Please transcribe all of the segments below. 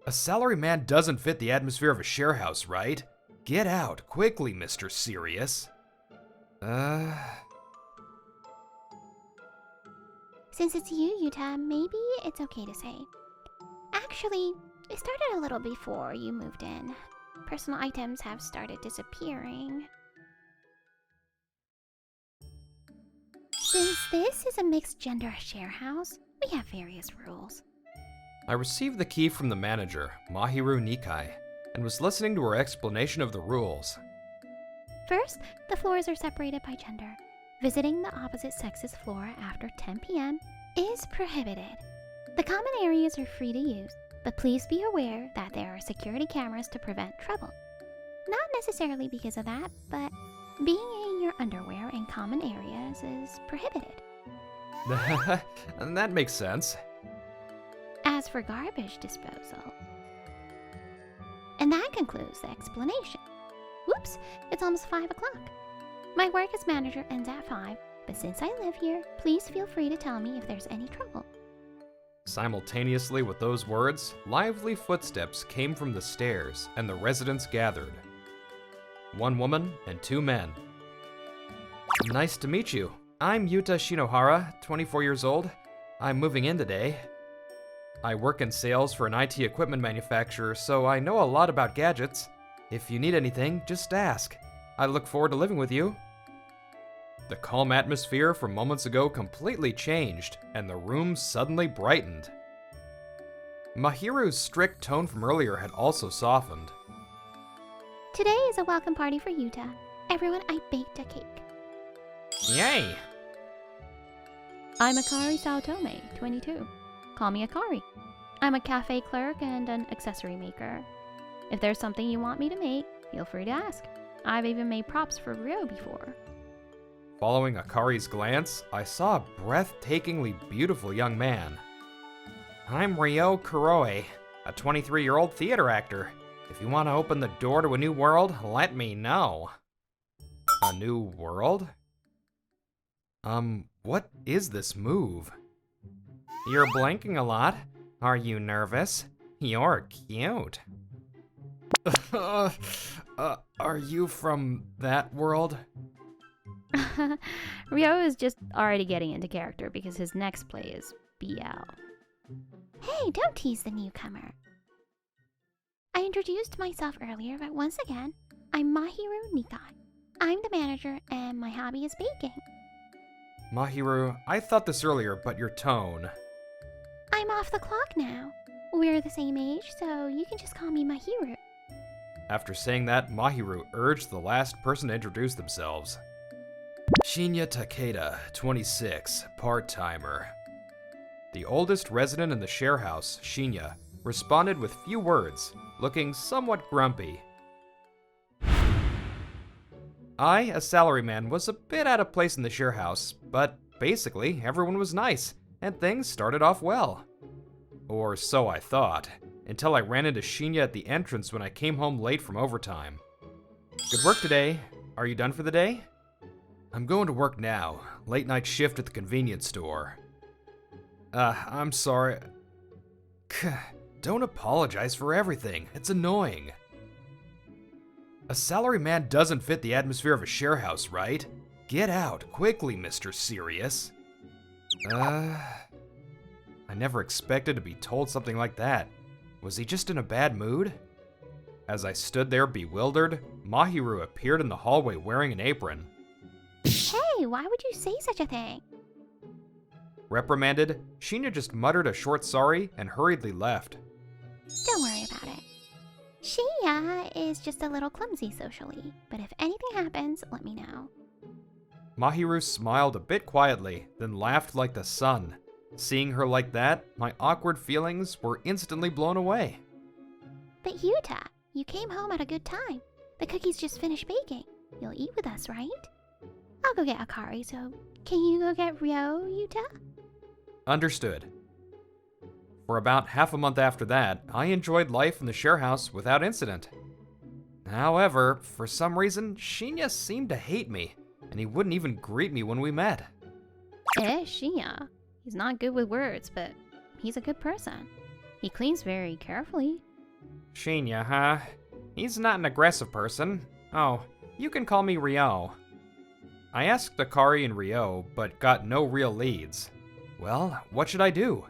A salaryman doesn't fit the atmosphere of a sharehouse, right? Get out, quickly, Mr. Serious. Since it's you, Yuta, maybe it's okay to say. Actually, it started a little before you moved in. Personal items have started disappearing. Since this is a mixed-gender sharehouse, we have various rules. I received the key from the manager, Mahiru Nikai, and was listening to her explanation of the rules. First, the floors are separated by gender. Visiting the opposite sex's floor after 10 p.m. is prohibited. The common areas are free to use, but please be aware that there are security cameras to prevent trouble. Not necessarily because of that, but being in your underwear in common areas is prohibited. That makes sense. As for garbage disposal. And that concludes the explanation. Whoops, it's almost 5 o'clock. My work as manager ends at 5, but since I live here, please feel free to tell me if there's any trouble. Simultaneously with those words, lively footsteps came from the stairs, and the residents gathered. 1 woman and 2 men. Nice to meet you. I'm Yuta Shinohara, 24 years old. I'm moving in today. I work in sales for an IT equipment manufacturer, so I know a lot about gadgets. If you need anything, just ask. I look forward to living with you. The calm atmosphere from moments ago completely changed, and the room suddenly brightened. Mahiru's strict tone from earlier had also softened. Today is a welcome party for Yuta. Everyone, I baked a cake. Yay! I'm Akari Saotome, 22. Call me Akari. I'm a cafe clerk and an accessory maker. If there's something you want me to make, feel free to ask. I've even made props for Ryo before. Following Akari's glance, I saw a breathtakingly beautiful young man. I'm Ryo Kuroe, a 23-year-old theater actor. If you want to open the door to a new world, let me know. A new world? What is this move? You're blinking a lot. Are you nervous? You're cute. Are you from that world? Ryo is just already getting into character because his next play is BL. Hey, don't tease the newcomer. I introduced myself earlier, but once again, I'm Mahiru Nikai. I'm the manager, and my hobby is baking. Mahiru, I thought this earlier, but your tone. I'm off the clock now. We're the same age, so you can just call me Mahiru. After saying that, Mahiru urged the last person to introduce themselves. Shinya Takeda, 26, part-timer. The oldest resident in the sharehouse, Shinya, responded with few words, looking somewhat grumpy. I, a salaryman, was a bit out of place in the sharehouse, but basically everyone was nice, and things started off well. Or so I thought, until I ran into Shinya at the entrance when I came home late from overtime. Good work today. Are you done for the day? I'm going to work now. Late night shift at the convenience store. I'm sorry. Don't apologize for everything. It's annoying. A salaryman doesn't fit the atmosphere of a sharehouse, right? Get out, quickly, Mr. Serious. I never expected to be told something like that. Was he just in a bad mood? As I stood there bewildered, Mahiru appeared in the hallway wearing an apron. Hey, why would you say such a thing? Reprimanded, Shinya just muttered a short sorry and hurriedly left. Don't worry about it. Shinya is just a little clumsy socially, but if anything happens, let me know. Mahiru smiled a bit quietly, then laughed like the sun. Seeing her like that, my awkward feelings were instantly blown away. But Yuta, you came home at a good time. The cookies just finished baking. You'll eat with us, right? I'll go get Akari, so can you go get Ryo, Yuta? Understood. For about half a month after that, I enjoyed life in the sharehouse without incident. However, for some reason, Shinya seemed to hate me, and he wouldn't even greet me when we met. Shinya. He's not good with words, but he's a good person. He cleans very carefully. Shinya, huh? He's not an aggressive person. Oh, you can call me Ryo. I asked Akari and Ryo, but got no real leads. Well, what should I do?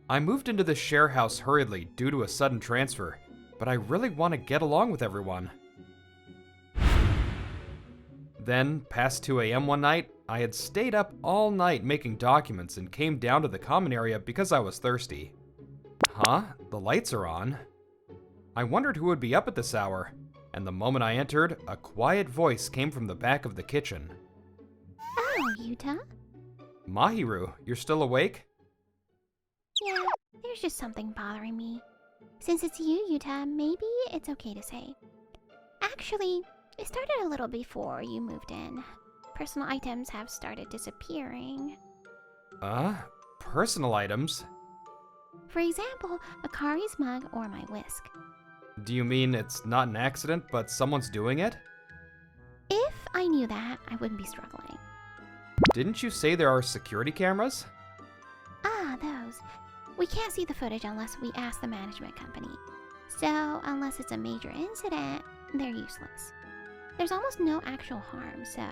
I moved into the share house hurriedly due to a sudden transfer, but I really want to get along with everyone. Then, past 2 a.m. one night, I had stayed up all night making documents and came down to the common area because I was thirsty. Huh? The lights are on. I wondered who would be up at this hour, and the moment I entered, a quiet voice came from the back of the kitchen. Oh, Yuta? Mahiru, you're still awake? Yeah, there's just something bothering me. Since it's you, Yuta, maybe it's okay to say. Actually, it started a little before you moved in. Personal items have started disappearing. Personal items? For example, Akari's mug or my whisk. Do you mean it's not an accident, but someone's doing it? If I knew that, I wouldn't be struggling. Didn't you say there are security cameras? Ah, those. We can't see the footage unless we ask the management company. So, unless it's a major incident, they're useless. There's almost no actual harm, so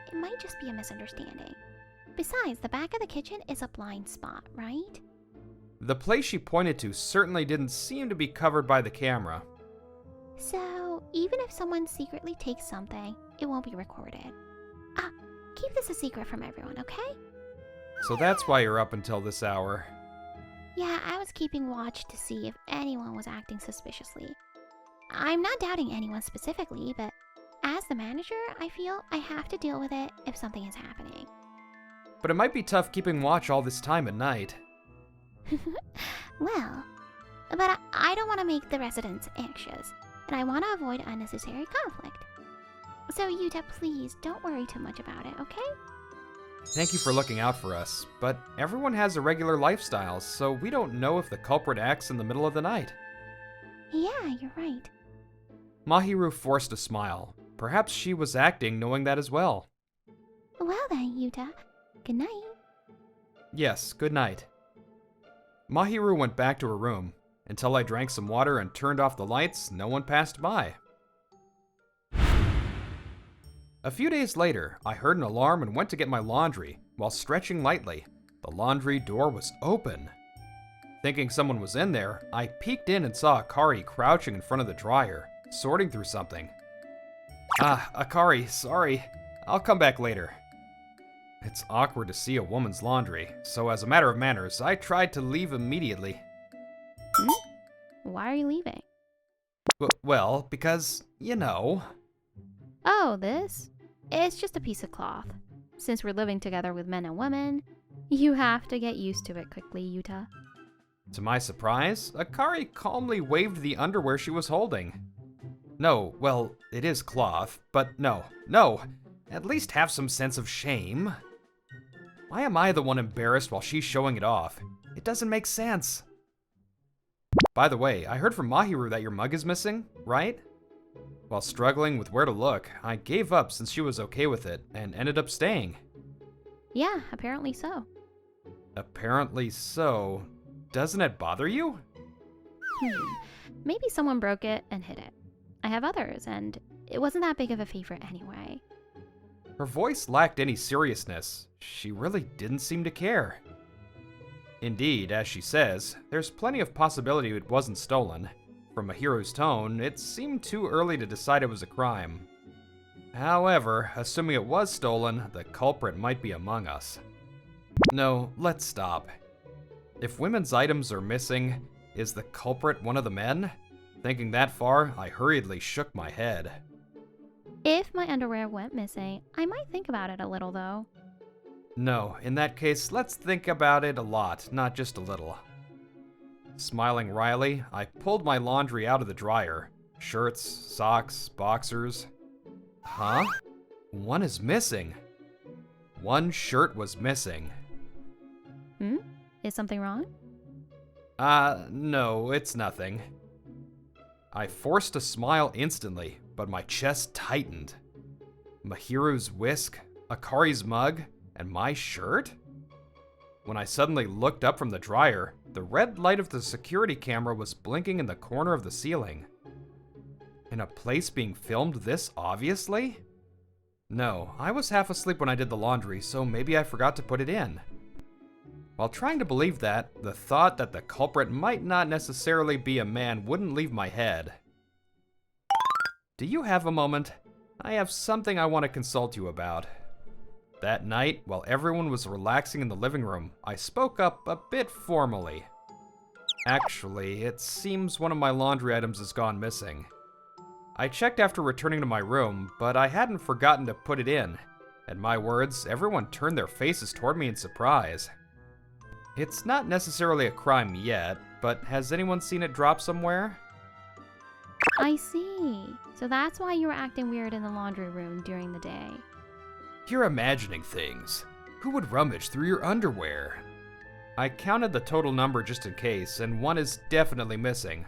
it might just be a misunderstanding. Besides, the back of the kitchen is a blind spot, right? The place she pointed to certainly didn't seem to be covered by the camera. So, even if someone secretly takes something, it won't be recorded. Ah, keep this a secret from everyone, okay? So that's why you're up until this hour. Yeah, I was keeping watch to see if anyone was acting suspiciously. I'm not doubting anyone specifically, but as the manager, I feel I have to deal with it if something is happening. But it might be tough keeping watch all this time at night. Well, but I don't want to make the residents anxious, and I want to avoid unnecessary conflict. So Yuta, please don't worry too much about it, okay? Thank you for looking out for us, but everyone has a regular lifestyle, so we don't know if the culprit acts in the middle of the night. Yeah, you're right. Mahiru forced a smile. Perhaps she was acting knowing that as well. Well then, Yuta, good night. Yes, good night. Mahiru went back to her room. Until I drank some water and turned off the lights, no one passed by. A few days later, I heard an alarm and went to get my laundry. While stretching lightly, the laundry door was open. Thinking someone was in there, I peeked in and saw Akari crouching in front of the dryer, sorting through something. Akari, sorry. I'll come back later. It's awkward to see a woman's laundry, so as a matter of manners, I tried to leave immediately. Why are you leaving? Well, because, you know. Oh, this? It's just a piece of cloth. Since we're living together with men and women, you have to get used to it quickly, Yuta. To my surprise, Akari calmly waved the underwear she was holding. No, well, it is cloth, but no. At least have some sense of shame. Why am I the one embarrassed while she's showing it off? It doesn't make sense. By the way, I heard from Mahiru that your mug is missing, right? While struggling with where to look, I gave up since she was okay with it and ended up staying. Yeah, apparently so. Apparently so. Doesn't it bother you? Maybe someone broke it and hid it. I have others, and it wasn't that big of a favorite anyway. Her voice lacked any seriousness. She really didn't seem to care. Indeed, as she says, there's plenty of possibility it wasn't stolen. From Mahiru's tone, it seemed too early to decide it was a crime. However, assuming it was stolen, the culprit might be among us. No, let's stop. If women's items are missing, is the culprit one of the men? Thinking that far, I hurriedly shook my head. If my underwear went missing, I might think about it a little, though. No, in that case, let's think about it a lot, not just a little. Smiling wryly, I pulled my laundry out of the dryer. Shirts, socks, boxers. Huh? One is missing. One shirt was missing. Is something wrong? No, it's nothing. I forced a smile instantly, but my chest tightened. Mahiru's whisk, Akari's mug, and my shirt? When I suddenly looked up from the dryer, the red light of the security camera was blinking in the corner of the ceiling. In a place being filmed this obviously? No, I was half asleep when I did the laundry, so maybe I forgot to put it in. While trying to believe that, the thought that the culprit might not necessarily be a man wouldn't leave my head. Do you have a moment? I have something I want to consult you about. That night, while everyone was relaxing in the living room, I spoke up a bit formally. Actually, it seems one of my laundry items has gone missing. I checked after returning to my room, but I hadn't forgotten to put it in. At my words, everyone turned their faces toward me in surprise. It's not necessarily a crime yet, but has anyone seen it drop somewhere? I see. So that's why you were acting weird in the laundry room during the day. You're imagining things. Who would rummage through your underwear? I counted the total number just in case, and one is definitely missing.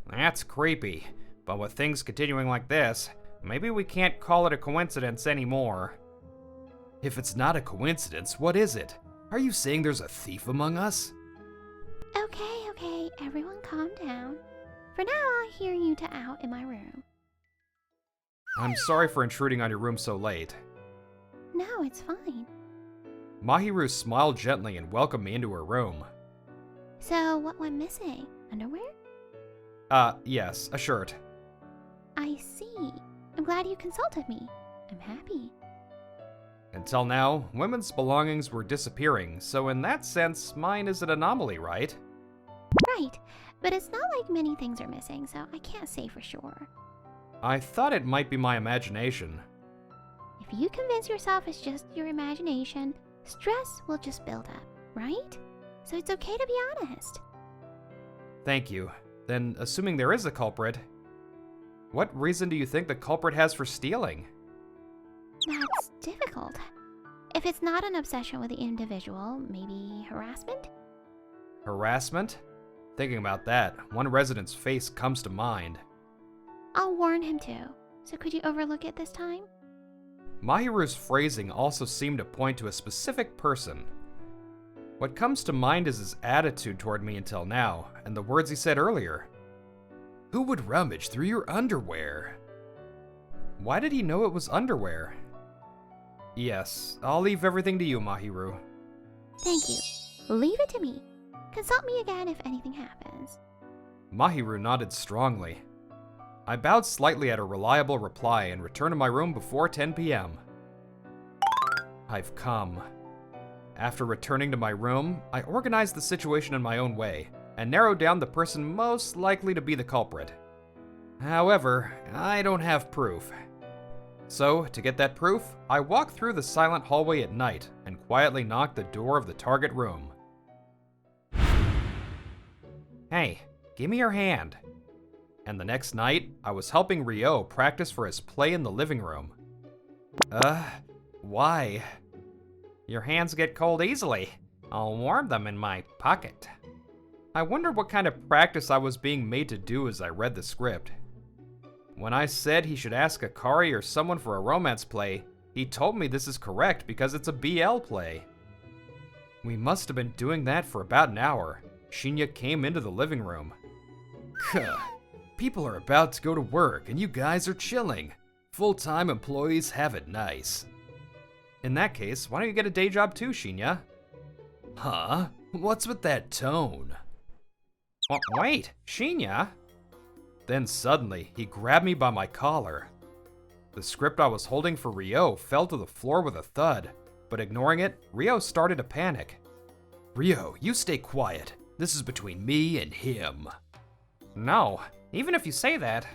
That's creepy, but with things continuing like this, maybe we can't call it a coincidence anymore. If it's not a coincidence, what is it? Are you saying there's a thief among us? Okay, everyone calm down. For now, I'll hear you to out in my room. I'm sorry for intruding on your room so late. No, it's fine. Mahiru smiled gently and welcomed me into her room. So, what went missing? Underwear? Yes, a shirt. I see. I'm glad you consulted me. I'm happy. Until now, women's belongings were disappearing, so in that sense, mine is an anomaly, right? Right, but it's not like many things are missing, so I can't say for sure. I thought it might be my imagination. If you convince yourself it's just your imagination, stress will just build up, right? So it's okay to be honest. Thank you. Then, assuming there is a culprit, what reason do you think the culprit has for stealing? That's difficult. If it's not an obsession with the individual, maybe harassment? Harassment? Thinking about that, one resident's face comes to mind. I'll warn him too. So could you overlook it this time? Mahiru's phrasing also seemed to point to a specific person. What comes to mind is his attitude toward me until now, and the words he said earlier. Who would rummage through your underwear? Why did he know it was underwear? Yes, I'll leave everything to you, Mahiru. Thank you. Leave it to me. Consult me again if anything happens. Mahiru nodded strongly. I bowed slightly at her reliable reply and returned to my room before 10 p.m. I've come. After returning to my room, I organized the situation in my own way and narrowed down the person most likely to be the culprit. However, I don't have proof. So, to get that proof, I walked through the silent hallway at night and quietly knocked the door of the target room. Hey, give me your hand. And the next night, I was helping Ryo practice for his play in the living room. Why? Your hands get cold easily. I'll warm them in my pocket. I wondered what kind of practice I was being made to do as I read the script. When I said he should ask Akari or someone for a romance play, he told me this is correct because it's a BL play. We must have been doing that for about an hour. Shinya came into the living room. People are about to go to work and you guys are chilling. Full-time employees have it nice. In that case, why don't you get a day job too, Shinya? Huh? What's with that tone? Oh, wait, Shinya? Then suddenly, he grabbed me by my collar. The script I was holding for Ryo fell to the floor with a thud, but ignoring it, Ryo started to panic. Ryo, you stay quiet. This is between me and him. No, even if you say that.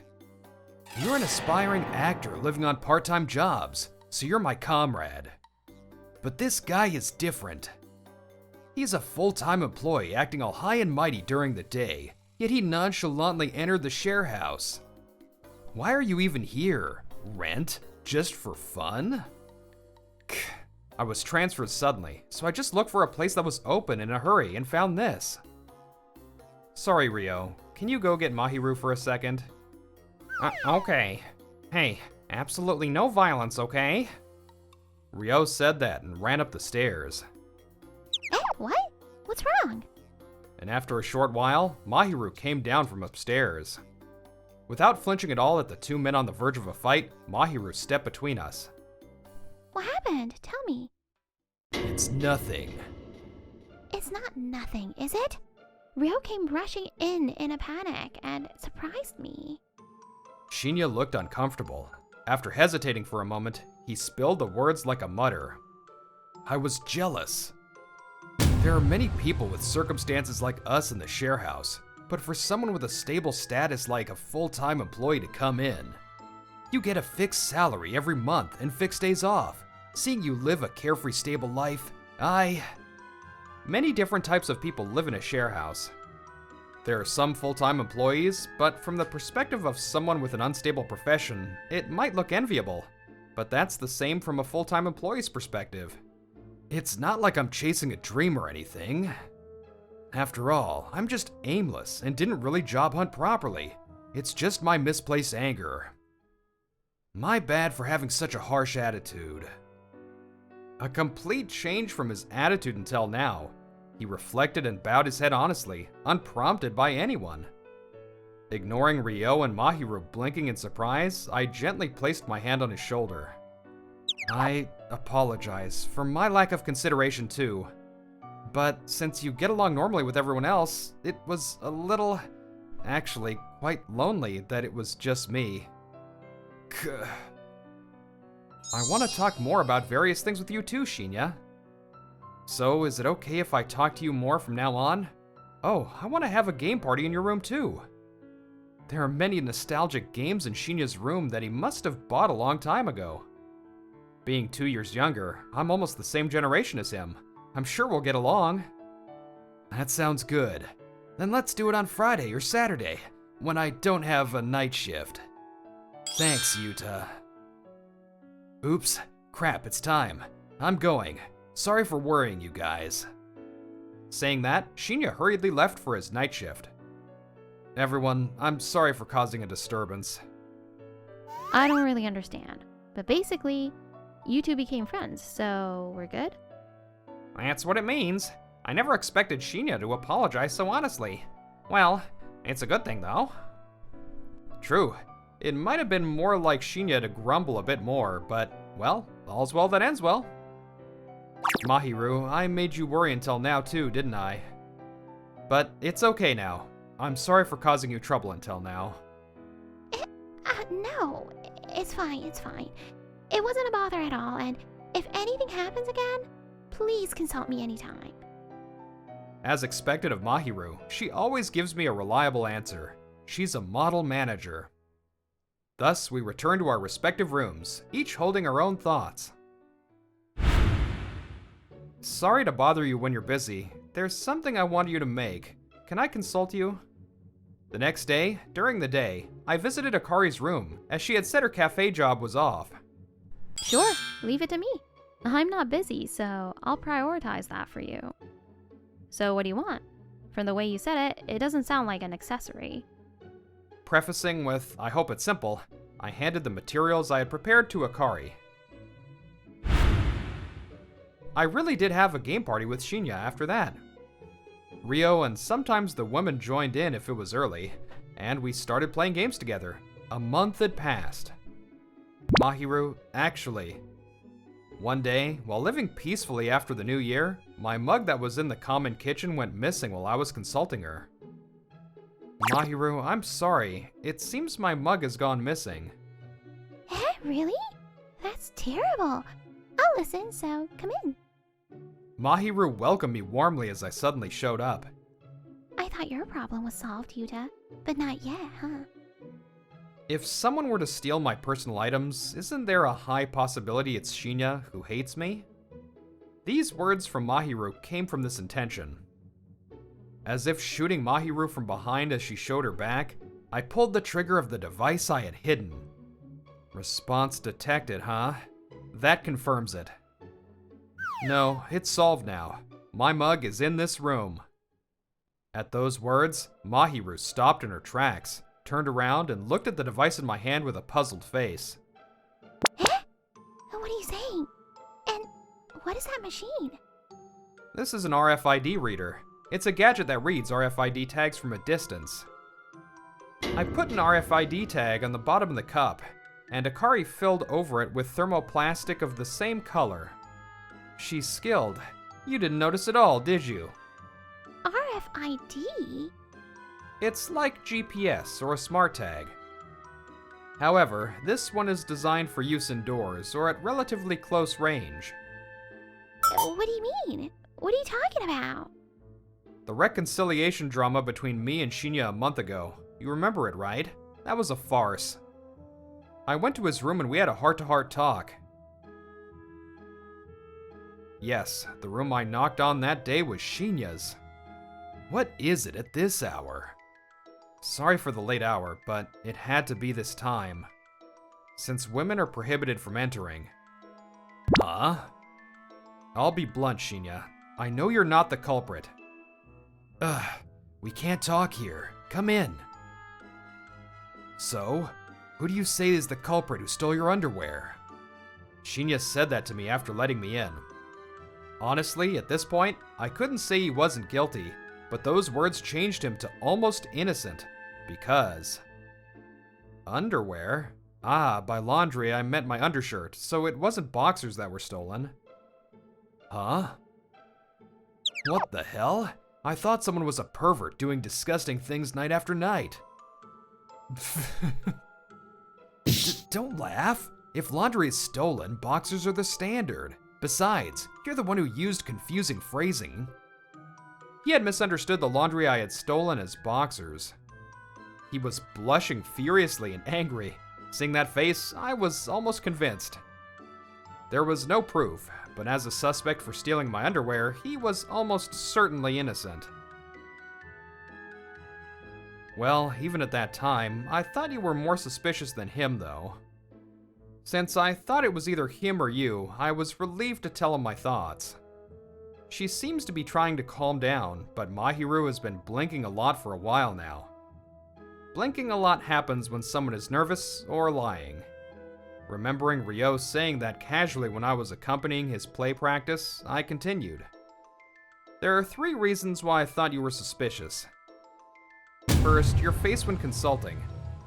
You're an aspiring actor living on part-time jobs, so you're my comrade. But this guy is different. He's a full-time employee acting all high and mighty during the day, yet he nonchalantly entered the sharehouse. Why are you even here? Rent? Just for fun? I was transferred suddenly, so I just looked for a place that was open in a hurry and found this. Sorry, Ryo. Can you go get Mahiru for a second? Okay. Hey, absolutely no violence, okay? Ryo said that and ran up the stairs. Hey, What's wrong? And after a short while, Mahiru came down from upstairs. Without flinching at all at the two men on the verge of a fight, Mahiru stepped between us. What happened? Tell me. It's nothing. It's not nothing, is it? Rio came rushing in a panic and surprised me. Shinya looked uncomfortable. After hesitating for a moment, he spilled the words like a mutter. I was jealous. There are many people with circumstances like us in the sharehouse, but for someone with a stable status like a full-time employee to come in, you get a fixed salary every month and fixed days off. Seeing you live a carefree, stable life, Many different types of people live in a sharehouse. There are some full-time employees, but from the perspective of someone with an unstable profession, it might look enviable. But that's the same from a full-time employee's perspective. It's not like I'm chasing a dream or anything. After all, I'm just aimless and didn't really job hunt properly. It's just my misplaced anger. My bad for having such a harsh attitude. A complete change from his attitude until now. He reflected and bowed his head honestly, unprompted by anyone. Ignoring Ryo and Mahiru blinking in surprise, I gently placed my hand on his shoulder. I apologize for my lack of consideration too. But since you get along normally with everyone else, it was a little, actually quite lonely that it was just me. I want to talk more about various things with you too, Shinya. So, is it okay if I talk to you more from now on? Oh, I want to have a game party in your room too. There are many nostalgic games in Shinya's room that he must have bought a long time ago. Being 2 years younger, I'm almost the same generation as him. I'm sure we'll get along. That sounds good. Then let's do it on Friday or Saturday, when I don't have a night shift. Thanks, Yuta. Oops, crap, it's time. I'm going. Sorry for worrying you guys. Saying that, Shinya hurriedly left for his night shift. Everyone, I'm sorry for causing a disturbance. I don't really understand, but basically, you two became friends, so we're good? That's what it means. I never expected Shinya to apologize so honestly. Well, it's a good thing though. True. It might have been more like Shinya to grumble a bit more, but, well, all's well that ends well. Mahiru, I made you worry until now too, didn't I? But it's okay now. I'm sorry for causing you trouble until now. No, it's fine, It wasn't a bother at all, and if anything happens again, please consult me anytime. As expected of Mahiru, she always gives me a reliable answer. She's a model manager. Thus, we return to our respective rooms, each holding our own thoughts. Sorry to bother you when you're busy. There's something I want you to make. Can I consult you? The next day, during the day, I visited Akari's room, as she had said her cafe job was off. Sure, leave it to me. I'm not busy, so I'll prioritize that for you. So what do you want? From the way you said it, it doesn't sound like an accessory. Prefacing with, I hope it's simple, I handed the materials I had prepared to Akari. I really did have a game party with Shinya after that. Ryo and sometimes the women joined in if it was early, and we started playing games together. A month had passed. Mahiru, actually. One day, while living peacefully after the new year, my mug that was in the common kitchen went missing while I was consulting her. Mahiru, I'm sorry. It seems my mug has gone missing. Really? That's terrible. I'll listen, so come in. Mahiru welcomed me warmly as I suddenly showed up. I thought your problem was solved, Yuta, but not yet, huh? If someone were to steal my personal items, isn't there a high possibility it's Shinya who hates me? These words from Mahiru came from this intention. As if shooting Mahiru from behind as she showed her back, I pulled the trigger of the device I had hidden. Response detected, huh? That confirms it. No, it's solved now. My mug is in this room. At those words, Mahiru stopped in her tracks, turned around, and looked at the device in my hand with a puzzled face. What are you saying? And what is that machine? This is an RFID reader. It's a gadget that reads RFID tags from a distance. I put an RFID tag on the bottom of the cup, and Akari filled over it with thermoplastic of the same color. She's skilled. You didn't notice at all, did you? RFID? It's like GPS or a smart tag. However, this one is designed for use indoors or at relatively close range. What do you mean? What are you talking about? The reconciliation drama between me and Shinya a month ago. You remember it, right? That was a farce. I went to his room and we had a heart-to-heart talk. Yes, the room I knocked on that day was Shinya's. What is it at this hour? Sorry for the late hour, but it had to be this time. Since women are prohibited from entering. Huh? I'll be blunt, Shinya. I know you're not the culprit. Ugh, we can't talk here. Come in. So, who do you say is the culprit who stole your underwear? Shinya said that to me after letting me in. Honestly, at this point, I couldn't say he wasn't guilty, but those words changed him to almost innocent, because... Underwear? Ah, by laundry I meant my undershirt, so it wasn't boxers that were stolen. Huh? What the hell? I thought someone was a pervert doing disgusting things night after night. Don't laugh. If laundry is stolen, boxers are the standard. Besides, you're the one who used confusing phrasing. He had misunderstood the laundry I had stolen as boxers. He was blushing furiously and angry. Seeing that face, I was almost convinced. There was no proof, but as a suspect for stealing my underwear, he was almost certainly innocent. Well, even at that time, I thought you were more suspicious than him, though. Since I thought it was either him or you, I was relieved to tell him my thoughts. She seems to be trying to calm down, but Mahiru has been blinking a lot for a while now. Blinking a lot happens when someone is nervous or lying. Remembering Ryo saying that casually when I was accompanying his play practice, I continued. There are 3 reasons why I thought you were suspicious. First, your face when consulting.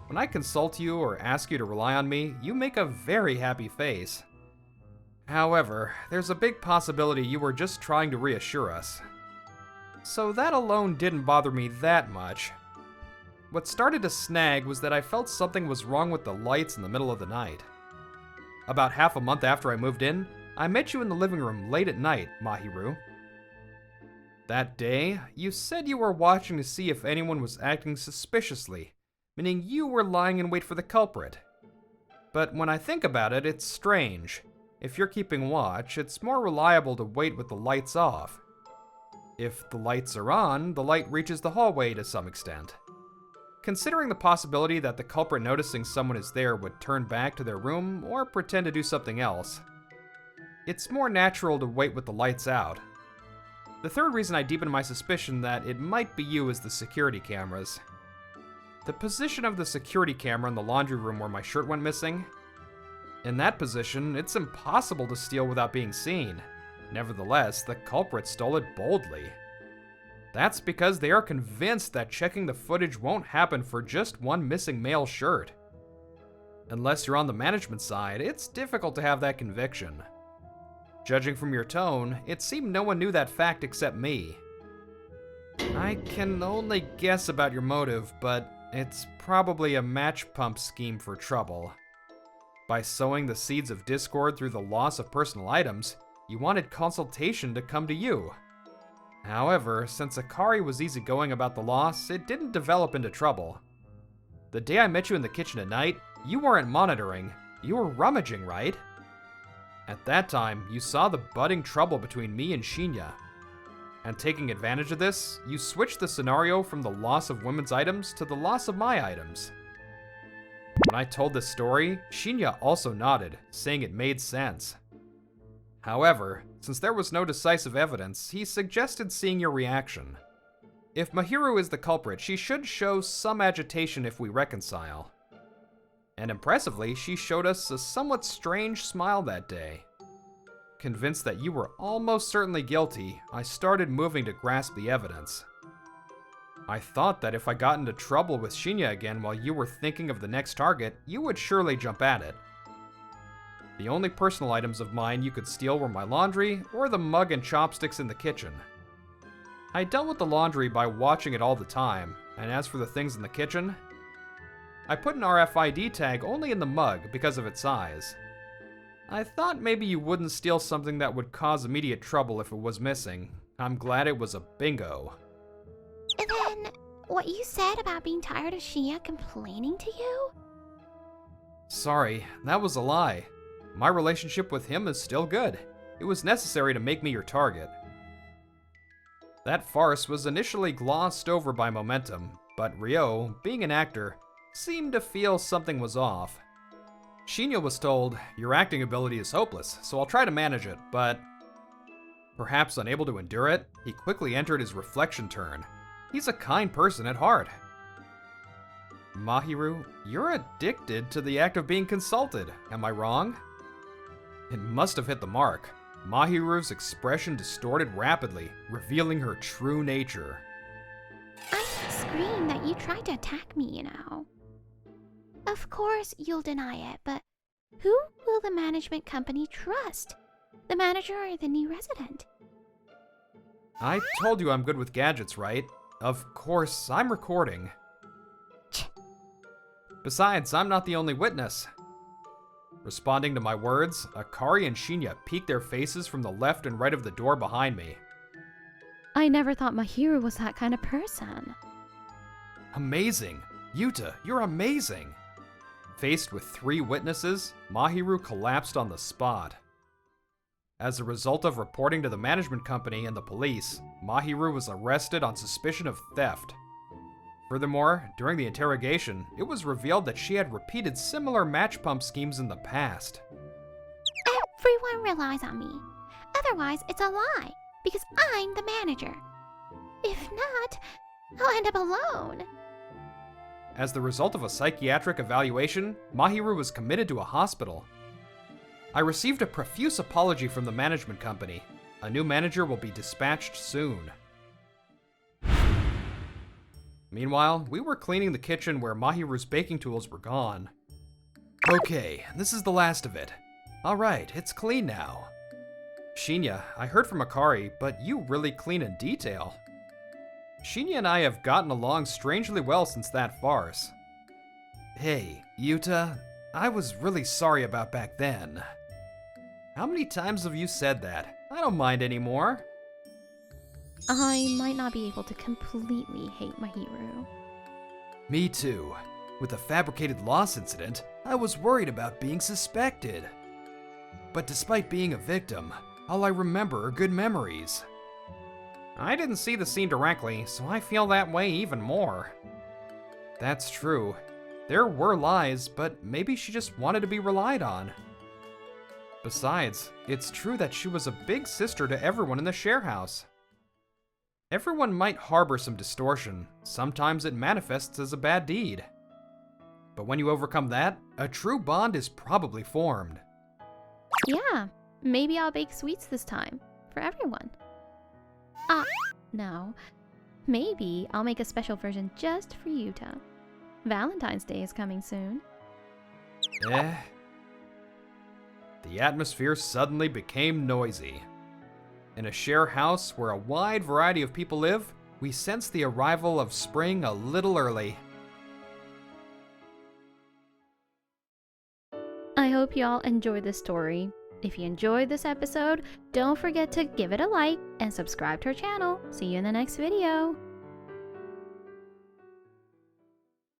When I consult you or ask you to rely on me, you make a very happy face. However, there's a big possibility you were just trying to reassure us. So that alone didn't bother me that much. What started to snag was that I felt something was wrong with the lights in the middle of the night. About half a month after I moved in, I met you in the living room late at night, Mahiru. That day, you said you were watching to see if anyone was acting suspiciously, meaning you were lying in wait for the culprit. But when I think about it, it's strange. If you're keeping watch, it's more reliable to wait with the lights off. If the lights are on, the light reaches the hallway to some extent. Considering the possibility that the culprit noticing someone is there would turn back to their room or pretend to do something else, it's more natural to wait with the lights out. The third reason I deepened my suspicion that it might be you is the security cameras. The position of the security camera in the laundry room where my shirt went missing. In that position, it's impossible to steal without being seen. Nevertheless, the culprit stole it boldly. That's because they are convinced that checking the footage won't happen for just one missing male shirt. Unless you're on the management side, it's difficult to have that conviction. Judging from your tone, it seemed no one knew that fact except me. I can only guess about your motive, but it's probably a match pump scheme for trouble. By sowing the seeds of discord through the loss of personal items, you wanted consultation to come to you. However, since Akari was easygoing about the loss, it didn't develop into trouble. The day I met you in the kitchen at night, you weren't monitoring, you were rummaging, right? At that time, you saw the budding trouble between me and Shinya. And taking advantage of this, you switched the scenario from the loss of women's items to the loss of my items. When I told this story, Shinya also nodded, saying it made sense. However, since there was no decisive evidence, he suggested seeing your reaction. If Mahiru is the culprit, she should show some agitation if we reconcile. And impressively, she showed us a somewhat strange smile that day. convinced that you were almost certainly guilty, I started moving to grasp the evidence. I thought that if I got into trouble with Shinya again while you were thinking of the next target, you would surely jump at it. The only personal items of mine you could steal were my laundry or the mug and chopsticks in the kitchen. I dealt with the laundry by watching it all the time, and as for the things in the kitchen, I put an RFID tag only in the mug because of its size. I thought maybe you wouldn't steal something that would cause immediate trouble if it was missing. I'm glad it was a bingo. And then, what you said about being tired of Shinya complaining to you? Sorry, that was a lie. My relationship with him is still good. It was necessary to make me your target. That farce was initially glossed over by momentum, but Ryo, being an actor, seemed to feel something was off. Shinya was told, "Your acting ability is hopeless, so I'll try to manage it," but perhaps unable to endure it, he quickly entered his reflection turn. He's a kind person at heart. Mahiru, you're addicted to the act of being consulted, am I wrong? It must have hit the mark. Mahiru's expression distorted rapidly, revealing her true nature. I screamed that you tried to attack me, you know. Of course you'll deny it, but who will the management company trust? The manager or the new resident? I told you I'm good with gadgets, right? Of course, I'm recording. Besides, I'm not the only witness. Responding to my words, Akari and Shinya peeked their faces from the left and right of the door behind me. I never thought Mahiru was that kind of person. Amazing! Yuta, you're amazing! Faced with 3 witnesses, Mahiru collapsed on the spot. As a result of reporting to the management company and the police, Mahiru was arrested on suspicion of theft. Furthermore, during the interrogation, it was revealed that she had repeated similar match pump schemes in the past. Everyone relies on me. Otherwise, it's a lie, because I'm the manager. If not, I'll end up alone. As the result of a psychiatric evaluation, Mahiru was committed to a hospital. I received a profuse apology from the management company. A new manager will be dispatched soon. Meanwhile, we were cleaning the kitchen where Mahiru's baking tools were gone. Okay, this is the last of it. Alright, it's clean now. Shinya, I heard from Akari, but you really clean in detail. Shinya and I have gotten along strangely well since that farce. Hey, Yuta, I was really sorry about back then. How many times have you said that? I don't mind anymore. I might not be able to completely hate Mahiru. Me too. With the fabricated loss incident, I was worried about being suspected. But despite being a victim, all I remember are good memories. I didn't see the scene directly, so I feel that way even more. That's true. There were lies, but maybe she just wanted to be relied on. Besides, it's true that she was a big sister to everyone in the sharehouse. Everyone might harbor some distortion. Sometimes it manifests as a bad deed. But when you overcome that, a true bond is probably formed. Yeah, maybe I'll bake sweets this time, for everyone. No. Maybe I'll make a special version just for Yuta. Valentine's Day is coming soon. The atmosphere suddenly became noisy. In a share house where a wide variety of people live, we sense the arrival of spring a little early. I hope y'all enjoyed this story. If you enjoyed this episode, don't forget to give it a like and subscribe to our channel. See you in the next video.